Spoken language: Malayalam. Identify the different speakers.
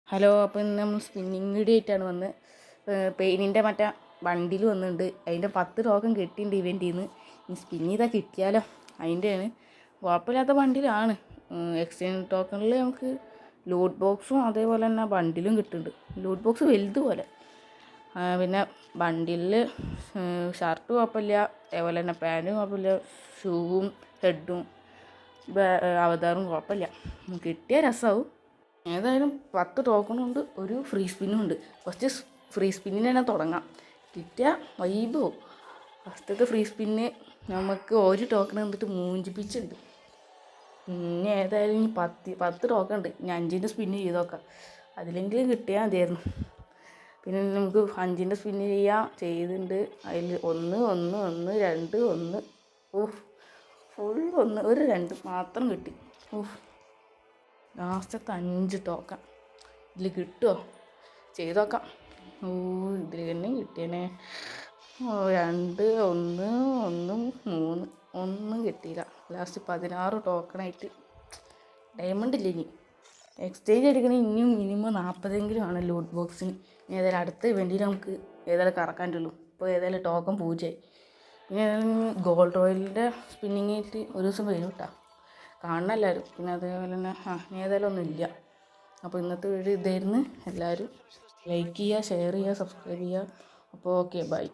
Speaker 1: ഹലോ, അപ്പോൾ ഇന്ന് നമ്മൾ സ്പിന്നിങ് വീഡിയോ ആയിട്ടാണ് വന്ന് പെയിനിൻ്റെ മറ്റേ ബണ്ടിൽ വന്നിട്ടുണ്ട്. അതിൻ്റെ 10 ടോക്കൺ കിട്ടിയിട്ടുണ്ട് ഇവൻ്റിൽ നിന്ന്. ഇനി സ്പിൻ ചെയ്താൽ കിട്ടിയാലോ, അതിൻ്റെയാണ്. കുഴപ്പമില്ലാത്ത ബണ്ടിലാണ്. എക്സ്ചേഞ്ച് ടോക്കണിൽ നമുക്ക് ലൂട്ട് ബോക്സും അതേപോലെ തന്നെ ബണ്ടിലും കിട്ടുന്നുണ്ട്. ലൂട്ട് ബോക്സ് വലുതുപോലെ. പിന്നെ ബണ്ടിലിൽ ഷർട്ട് കുഴപ്പമില്ല, അതേപോലെ തന്നെ പാൻറ്റും കുഴപ്പമില്ല, ഷൂവും ഹെഡും അവതാറും കുഴപ്പമില്ല. കിട്ടിയ രസമാവും. ഏതായാലും 10 ടോക്കണും ഉണ്ട്, ഒരു ഫ്രീ സ്പിന്നും ഉണ്ട്. ഫസ്റ്റ് ഫ്രീ സ്പിന്നിന് തന്നെ തുടങ്ങാം. കിട്ടിയ വൈബോ. ഫസ്റ്റത്തെ ഫ്രീ സ്പിന്ന് നമുക്ക് ഒരു ടോക്കൺ എന്നിട്ട് മൂഞ്ചിപ്പിച്ചുണ്ട്. പിന്നെ ഏതായാലും ഇനി 10 ടോക്കൺ ഉണ്ട്. ഇനി 5ൻ്റെ സ്പിന്ന് ചെയ്ത് നോക്കാം. അതിലെങ്കിലും കിട്ടിയാൽ മതിയായിരുന്നു. പിന്നെ നമുക്ക് 5ൻ്റെ സ്പിന്ന് ചെയ്തിട്ടുണ്ട്. അതിൽ 1 1 1 2 1 ഫുൾ 1 ഒരു 2 മാത്രം കിട്ടി. ലാസ്റ്റത്തെ 5 ടോക്കൺ ഇതിൽ കിട്ടുമോ ചെയ്ത് നോക്കാം. ഇതിൽ തന്നെ കിട്ടിയനെ. 2 1 1 3 ഒന്നും കിട്ടിയില്ല. ലാസ്റ്റ് 16 ടോക്കണായിട്ട് ഡയമണ്ട് ഇല്ല. ഇനി എക്സ്ചേഞ്ച് എടുക്കണേ ഇനിയും മിനിമം 40 ആണ് ലൂട്ട് ബോക്സിന്. ഇനി ഏതായാലും അടുത്ത ഇവൻറ്റിൽ നമുക്ക് ഏതായാലും കറക്കാനുള്ളൂ. ഇപ്പോൾ ഏതായാലും ടോക്കൺ പൂജയായി. പിന്നെ ഏതായാലും ഗോൾഡ് റോയലിൻ്റെ സ്പിന്നിങ് ആയിട്ട് ഒരു ദിവസം വരും കേട്ടോ, കാണണം എല്ലാവരും. പിന്നെ അതേപോലെ തന്നെ ഇനി ഏതായാലും ഒന്നുമില്ല. അപ്പോൾ ഇന്നത്തെ വീഡിയോ ഇതായിരുന്നു. എല്ലാവരും ലൈക്ക് ചെയ്യുക, ഷെയർ ചെയ്യുക, സബ്സ്ക്രൈബ് ചെയ്യുക. അപ്പോൾ ഓക്കെ, ബൈ.